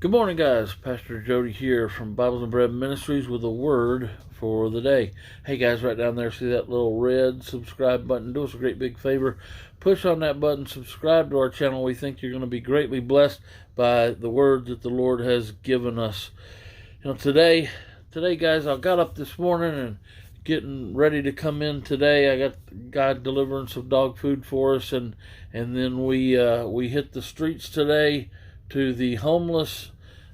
Good morning, guys. Pastor Jody here from Bibles and Bread Ministries with a word for the day. Hey, guys, right down there, see that little red subscribe button? Do us a great big favor. Push on that button, subscribe to our channel. We think you're going to be greatly blessed by the word that the Lord has given us. Today, guys, I got up this morning and getting ready to come in today. I got God delivering some dog food for us, and then we hit the streets today to the homeless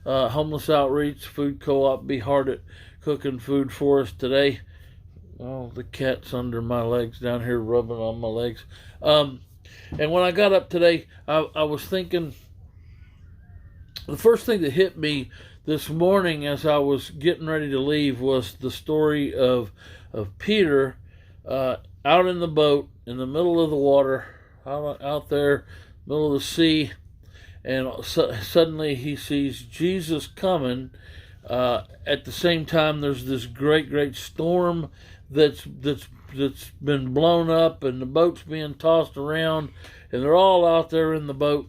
outreach food co-op. Be hard at cooking food for us today. Oh, the cat's under my legs down here rubbing on my legs. And when I got up today, I was thinking, the first thing that hit me this morning as I was getting ready to leave was the story of Peter out in the boat in the middle of the water, out there, middle of the sea. And suddenly he sees Jesus coming. At the same time, there's this great storm that's been blown up, and the boat's being tossed around, and they're all out there in the boat.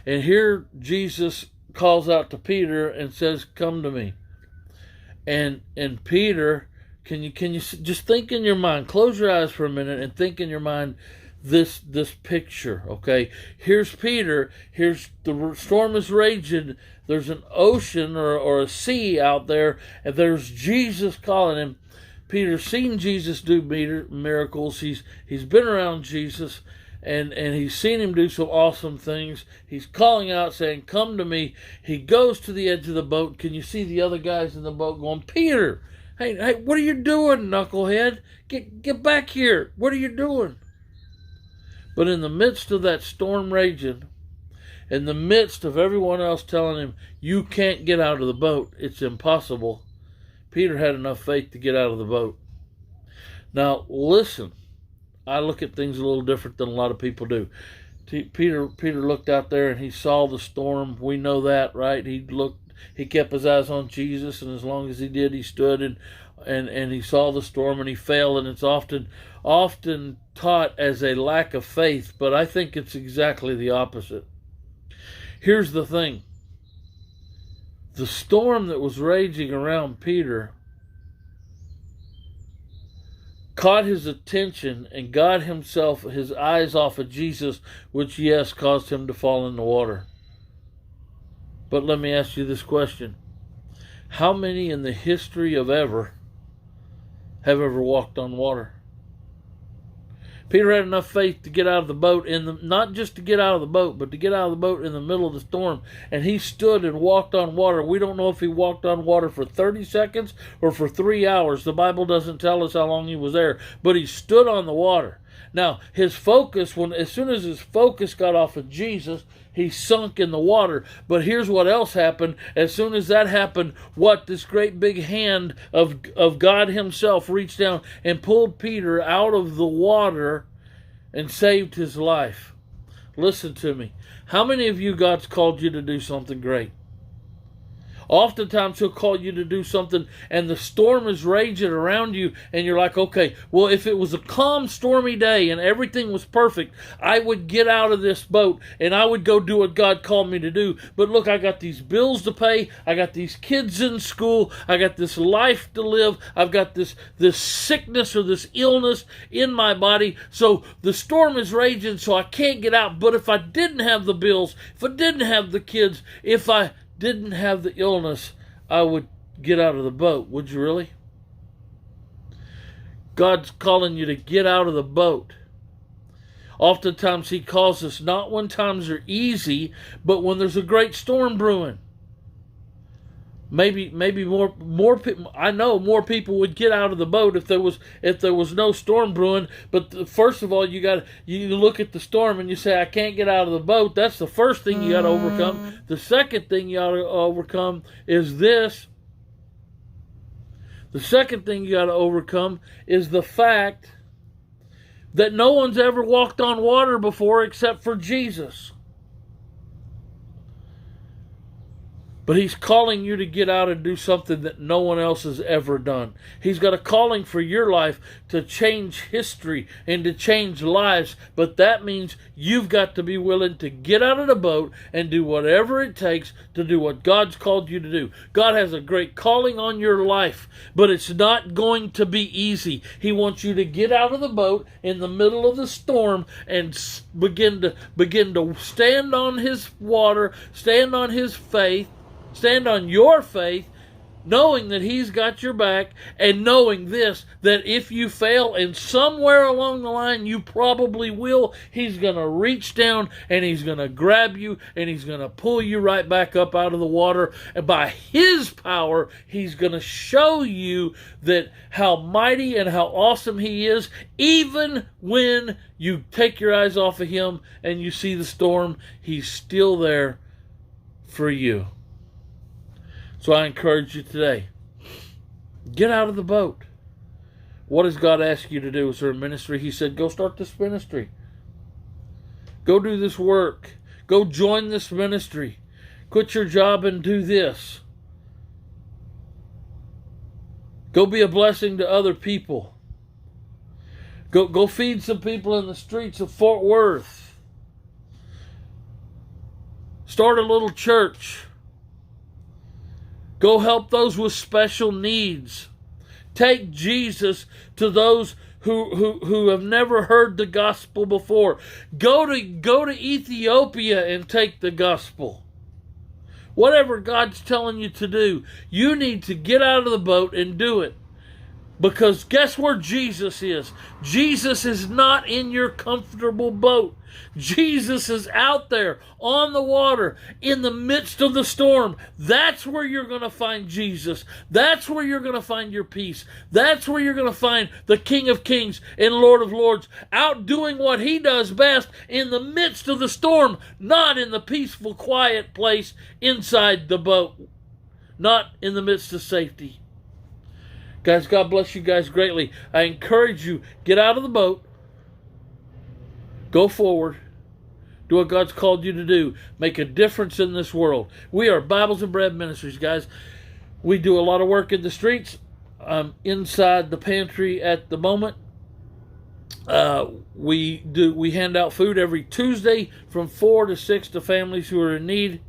And here Jesus calls out to Peter and says, "Come to me." And Peter, can you just think in your mind? Close your eyes for a minute and think in your mind this picture, okay? Here's Peter. Here's the storm is raging. There's an ocean or a sea out there, and there's Jesus calling him. Peter's seen Jesus do miracles. He's been around Jesus, and he's seen him do some awesome things. He's calling out, saying, "Come to me." He goes to the edge of the boat. Can you see the other guys in the boat going, "Peter, hey, what are you doing, knucklehead? Get back here. What are you doing?" But in the midst of that storm raging, in the midst of everyone else telling him, "You can't get out of the boat, it's impossible," Peter had enough faith to get out of the boat. Now, listen, I look at things a little different than a lot of people do. Peter looked out there and he saw the storm. We know that, right? He kept his eyes on Jesus, and as long as he did, he stood and he saw the storm and he fell. And it's often taught as a lack of faith, but I think it's exactly the opposite. Here's the thing. The storm that was raging around Peter caught his attention and got his eyes off of Jesus, which, yes, caused him to fall in the water. But let me ask you this question. How many in the history of ever have ever walked on water? Peter had enough faith to get out of the boat, not just to get out of the boat, but to get out of the boat in the middle of the storm. And he stood and walked on water. We don't know if he walked on water for 30 seconds or for 3 hours. The Bible doesn't tell us how long he was there, but he stood on the water. Now, his focus, as soon as his focus got off of Jesus, he sunk in the water. But here's what else happened. As soon as that happened, this great big hand of God himself reached down and pulled Peter out of the water and saved his life. Listen to me. How many of you, God's called you to do something great? Oftentimes he'll call you to do something and the storm is raging around you and you're like, okay, well, if it was a calm, stormy day and everything was perfect, I would get out of this boat and I would go do what God called me to do. But look, I got these bills to pay. I got these kids in school. I got this life to live. I've got this sickness or this illness in my body. So the storm is raging, so I can't get out. But if I didn't have the bills, if I didn't have the kids, if I didn't have the illness, I would get out of the boat. Would you really? God's calling you to get out of the boat. Oftentimes he calls us not when times are easy, but when there's a great storm brewing. Maybe more people. I know more people would get out of the boat if there was no storm brewing. But first of all, you look at the storm and you say, "I can't get out of the boat." That's the first thing you got to overcome. The second thing you got to overcome is this. The second thing you got to overcome is the fact that no one's ever walked on water before except for Jesus. But he's calling you to get out and do something that no one else has ever done. He's got a calling for your life to change history and to change lives. But that means you've got to be willing to get out of the boat and do whatever it takes to do what God's called you to do. God has a great calling on your life, but it's not going to be easy. He wants you to get out of the boat in the middle of the storm and begin to stand on his water, stand on his faith, stand on your faith, knowing that he's got your back, and knowing this, that if you fail, and somewhere along the line you probably will, he's going to reach down and he's going to grab you and he's going to pull you right back up out of the water. And by his power, he's going to show you that how mighty and how awesome he is, even when you take your eyes off of him and you see the storm, he's still there for you. So I encourage you today, get out of the boat. What does God ask you to do? Is there a ministry? He said, go start this ministry. Go do this work. Go join this ministry. Quit your job and do this. Go be a blessing to other people. Go feed some people in the streets of Fort Worth. Start a little church. Go help those with special needs. Take Jesus to those who have never heard the gospel before. Go to Ethiopia and take the gospel. Whatever God's telling you to do, you need to get out of the boat and do it. Because guess where Jesus is? Jesus is not in your comfortable boat. Jesus is out there on the water in the midst of the storm. That's where you're going to find Jesus. That's where you're going to find your peace. That's where you're going to find the King of Kings and Lord of Lords out doing what he does best in the midst of the storm, not in the peaceful, quiet place inside the boat, not in the midst of safety. Guys, God bless you guys greatly. I encourage you, get out of the boat. Go forward. Do what God's called you to do. Make a difference in this world. We are Bibles and Bread Ministries, guys. We do a lot of work in the streets. I'm inside the pantry at the moment. We hand out food every Tuesday from 4 to 6 to families who are in need.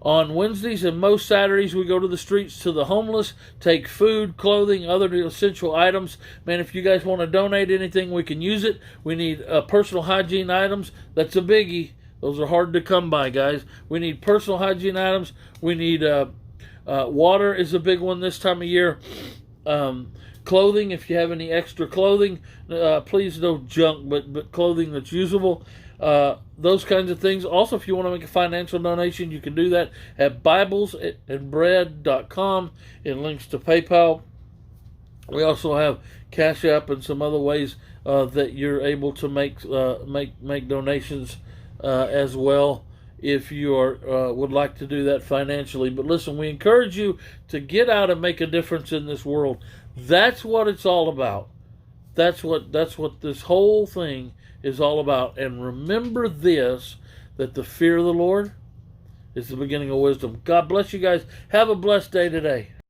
On Wednesdays and most Saturdays, we go to the streets to the homeless, take food, clothing, other essential items. Man, if you guys want to donate anything, we can use it. We need personal hygiene items. That's a biggie. Those are hard to come by, guys. We need personal hygiene items. We need water is a big one this time of year. Clothing, if you have any extra clothing, please no junk, but clothing that's usable. Those kinds of things. Also, if you want to make a financial donation, you can do that at biblesandbread.com and links to PayPal. We also have Cash App and some other ways that you're able to make donations as well if you would like to do that financially. But listen, we encourage you to get out and make a difference in this world. That's what it's all about. That's what this whole thing is all about. And remember this, that the fear of the Lord is the beginning of wisdom. God bless you guys. Have a blessed day today.